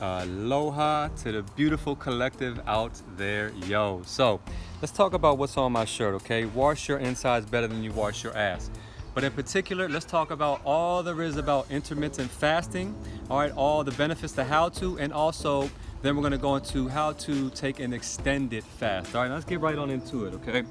Aloha to the beautiful collective out there, yo. So let's talk about what's on my shirt, okay? Wash your insides better than you wash your ass. But in particular, let's talk about all there is about intermittent fasting, all right, all the benefits, the how to, and also then we're gonna go into how to take an extended fast. All right, let's get right on into it, okay?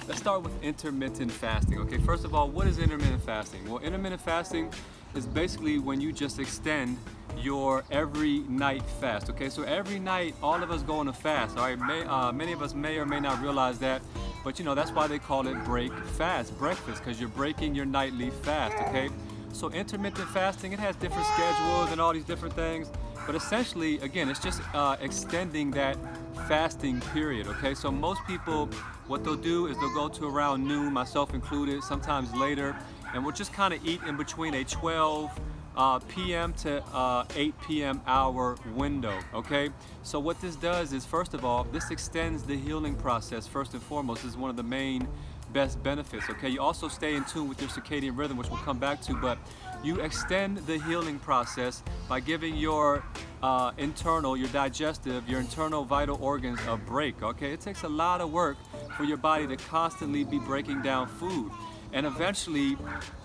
Let's start with intermittent fasting, okay? First of all, what is intermittent fasting? Well, intermittent fasting is basically when you just extend your every night fast, okay? So every night, all of us go on a fast, all right? Many of us may or may not realize that, but you know, that's why they call it breakfast, because you're breaking your nightly fast, okay? So intermittent fasting, it has different schedules and all these different things, but essentially, again, it's just extending that fasting period, okay? So most people, what they'll do is they'll go to around noon, myself included, sometimes later, and we'll just kind of eat in between a 12 p.m. to 8 p.m. hour window, okay? So what this does is, first of all, this extends the healing process. First and foremost, this is one of the main best benefits, okay? You also stay in tune with your circadian rhythm, which we'll come back to, but you extend the healing process by giving your internal, your digestive, your internal vital organs a break, okay? It takes a lot of work for your body to constantly be breaking down food. And eventually,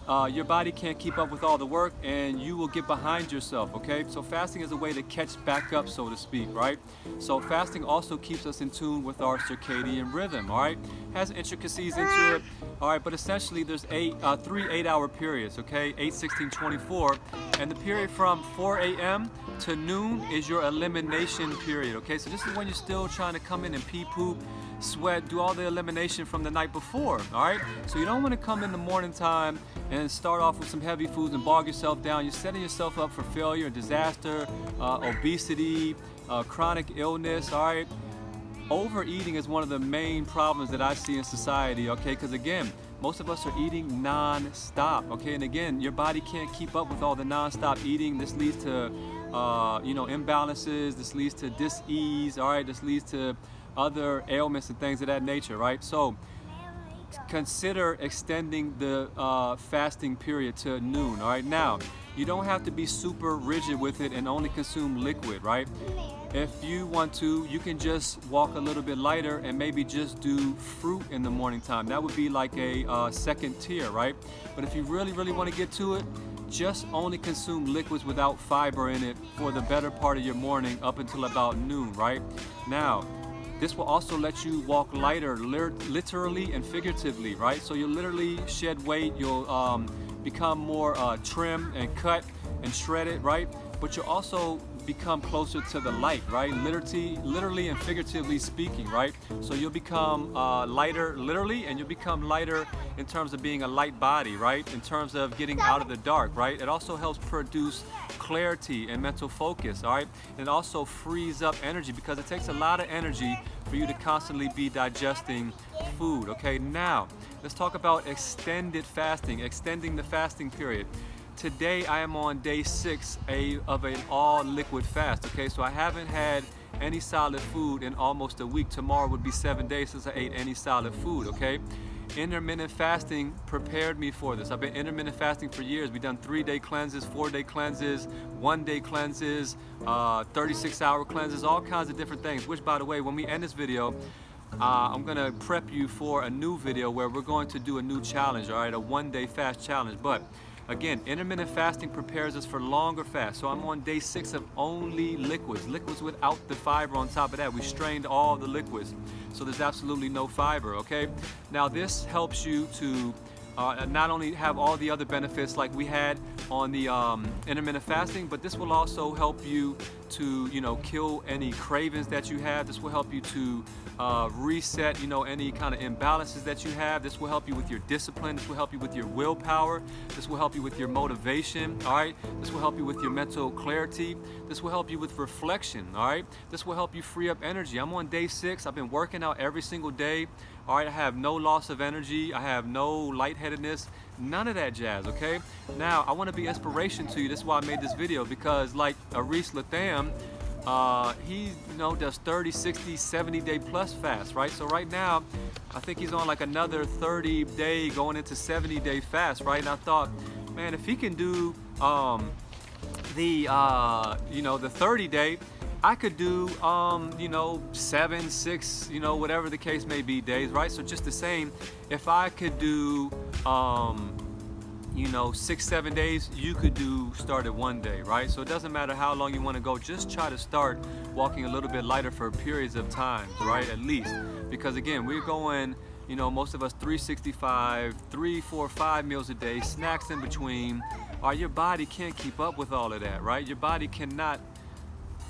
your body can't keep up with all the work and you will get behind yourself, okay? So fasting is a way to catch back up, so to speak, right? So fasting also keeps us in tune with our circadian rhythm, all right? Has intricacies into it, all right? But essentially, there's three 8-hour periods, okay? 8, 16, 24. And the period from 4 a.m. to noon is your elimination period, okay? So this is when you're still trying to come in and pee, poop, sweat, do all the elimination from the night before, all right? So you don't want to come in the morning time and start off with some heavy foods and bog yourself down. You're setting yourself up for failure, disaster, obesity, chronic illness, all right? Overeating is one of the main problems that I see in society, okay? Because again, most of us are eating non-stop, okay? And again, your body can't keep up with all the non-stop eating. This leads to, imbalances. This leads to dis-ease, all right? This leads to other ailments and things of that nature, right? So consider extending the fasting period to noon, all right? Now, you don't have to be super rigid with it and only consume liquid, right? If you want to, you can just walk a little bit lighter and maybe just do fruit in the morning time. That would be like a second tier, right? But if you really, really want to get to it, just only consume liquids without fiber in it for the better part of your morning up until about noon, right? Now, this will also let you walk lighter, literally and figuratively, right? So you'll literally shed weight, you'll become more trim and cut and shredded, right? But you'll also become closer to the light, right? Literally and figuratively speaking, right? So you'll become lighter literally, and you'll become lighter in terms of being a light body, right? In terms of getting out of the dark, right? It also helps produce clarity and mental focus, all right? And it also frees up energy because it takes a lot of energy for you to constantly be digesting food, okay? Now, let's talk about extended fasting, extending the fasting period. Today I am on day 6 of an all liquid fast, okay? So I haven't had any solid food in almost a week. Tomorrow would be 7 days since I ate any solid food, okay? Intermittent fasting prepared me for this. I've been intermittent fasting for years. We've done 3-day cleanses, 4-day cleanses, 1-day cleanses, 36-hour cleanses, all kinds of different things, which by the way, when we end this video, I'm gonna prep you for a new video where we're going to do a new challenge, all right? A 1-day fast challenge. But again, intermittent fasting prepares us for longer fasts. So I'm on day 6 of only liquids without the fiber on top of that. We strained all the liquids, so there's absolutely no fiber, okay? Now this helps you to not only have all the other benefits like we had on the intermittent fasting, but this will also help you to, kill any cravings that you have. This will help you to reset, any kind of imbalances that you have. This will help you with your discipline. This will help you with your willpower. This will help you with your motivation, all right? This will help you with your mental clarity. This will help you with reflection, all right? This will help you free up energy. I'm on day 6. I've been working out every single day. All right, I have no loss of energy. I have no lightheadedness, none of that jazz, okay? Now, I want to be inspiration to you. This is why I made this video, because like Aris Latham, he does 30, 60, 70-day plus fast, right? So right now, I think he's on like another 30-day going into 70-day fast, right? And I thought, man, if he can do the the 30-day, I could do 7, 6, whatever the case may be days, right? So just the same, if I could do 6, 7 days, you could start at 1 day, right? So it doesn't matter how long you want to go, just try to start walking a little bit lighter for periods of time, right? At least, because again, we're going, most of us 365, 3, 4, 5 meals a day, snacks in between. Your body can't keep up with all of that, right? Your body cannot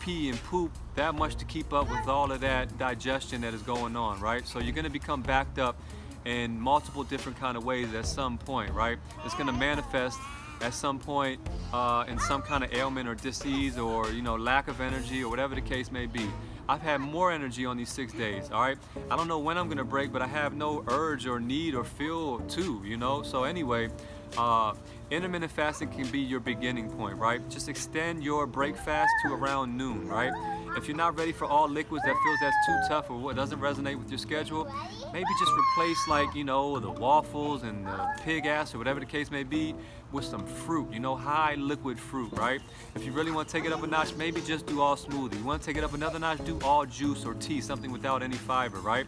pee and poop that much to keep up with all of that digestion that is going on, right? So you're going to become backed up in multiple different kind of ways at some point, right? It's going to manifest at some point in some kind of ailment or disease or lack of energy or whatever the case may be. I've had more energy on these 6 days, all right? I don't know when I'm going to break, but I have no urge or need or feel to, So anyway, intermittent fasting can be your beginning point, right? Just extend your break fast to around noon, right? If you're not ready for all liquids, that feels that's too tough or what doesn't resonate with your schedule, maybe just replace the waffles and the pig ass or whatever the case may be with some fruit, high liquid fruit, right? If you really want to take it up a notch, maybe just do all smoothie. You want to take it up another notch, do all juice or tea, something without any fiber, right?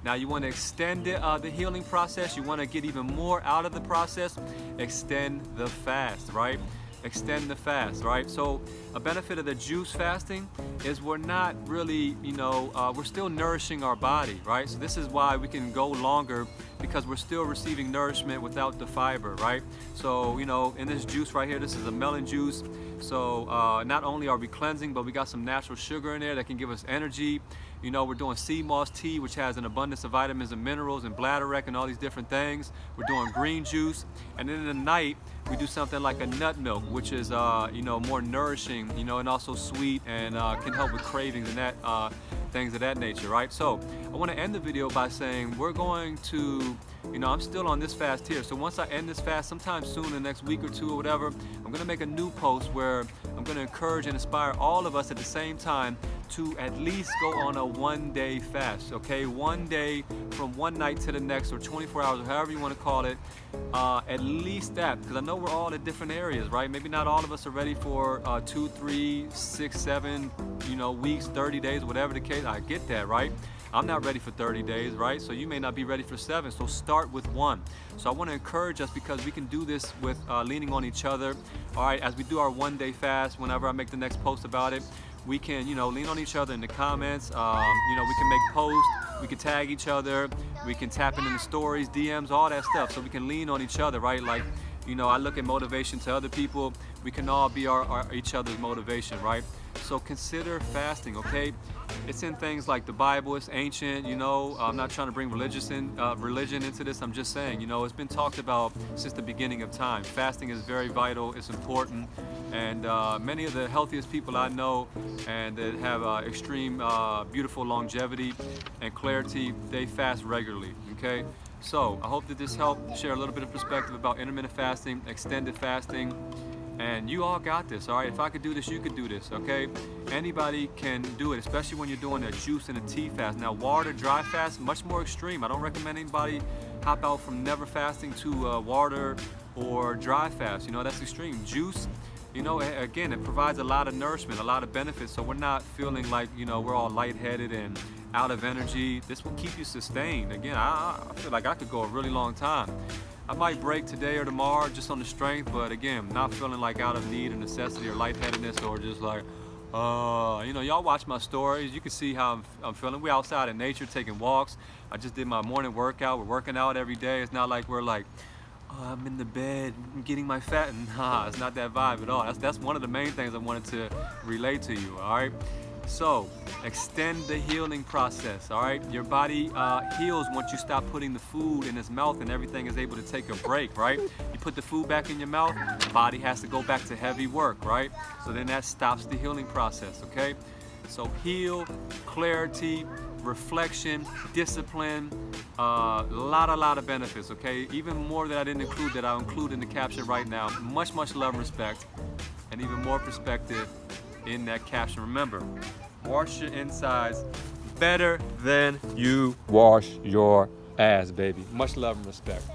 Now you want to extend the healing process, you want to get even more out of the process, extend the fast, right? Extend the fast, right? So a benefit of the juice fasting is we're not really, we're still nourishing our body, right? So this is why we can go longer, because we're still receiving nourishment without the fiber, right? So, in this juice right here, this is a melon juice. So not only are we cleansing, but we got some natural sugar in there that can give us energy. We're doing sea moss tea, which has an abundance of vitamins and minerals and bladderwreck and all these different things. We're doing green juice. And then in the night, we do something like a nut milk, which is, more nourishing, and also sweet and can help with cravings and that things of that nature, right? So I want to end the video by saying we're going to, I'm still on this fast here. So once I end this fast, sometime soon, in the next week or two or whatever, I'm going to make a new post where I'm going to encourage and inspire all of us at the same time to at least go on a 1-day fast, okay? 1 day from one night to the next, or 24 hours, or however you want to call it. At least that, because I know we're all at different areas, right? Maybe not all of us are ready for 2, 3, 6, 7, weeks, 30 days, whatever the case. I get that, right? I'm not ready for 30 days, right? So you may not be ready for 7, so start with 1. So I want to encourage us, because we can do this with leaning on each other, all right? As we do our 1-day fast, whenever I make the next post about it, we can, lean on each other in the comments. We can make posts, we can tag each other, we can tap in the stories, DMs, all that stuff. So we can lean on each other, right? Like, I look at motivation to other people. We can all be each other's motivation, right? So consider fasting, okay? It's in things like the Bible. It's ancient, I'm not trying to bring religion into this. I'm just saying, it's been talked about since the beginning of time. Fasting is very vital. It's important. And many of the healthiest people I know and that have extreme, beautiful longevity and clarity, they fast regularly, okay? So I hope that this helped share a little bit of perspective about intermittent fasting, extended fasting, and you all got this, all right? If I could do this, you could do this, okay? Anybody can do it, especially when you're doing a juice and a tea fast. Now, water dry fast, much more extreme. I don't recommend anybody hop out from never fasting to water or dry fast. That's extreme. Juice, again, it provides a lot of nourishment, a lot of benefits, so we're not feeling like, we're all lightheaded and out of energy. This will keep you sustained. Again, I feel like I could go a really long time. I might break today or tomorrow just on the strength, but again, not feeling like out of need or necessity or lightheadedness or just like, y'all watch my stories. You can see how I'm feeling. We're outside in nature taking walks. I just did my morning workout. We're working out every day. It's not like we're like, I'm in the bed getting my fat. Nah, it's not that vibe at all. That's one of the main things I wanted to relate to you, all right? So extend the healing process, all right? Your body heals once you stop putting the food in its mouth and everything is able to take a break, right? You put the food back in your mouth, the body has to go back to heavy work, right? So then that stops the healing process, okay? So heal, clarity, reflection, discipline, a lot of benefits, okay? Even more that I didn't include that I'll include in the caption right now. Much love and respect, and even more perspective in that caption. Remember, wash your insides better than you wash your ass, baby. Much love and respect.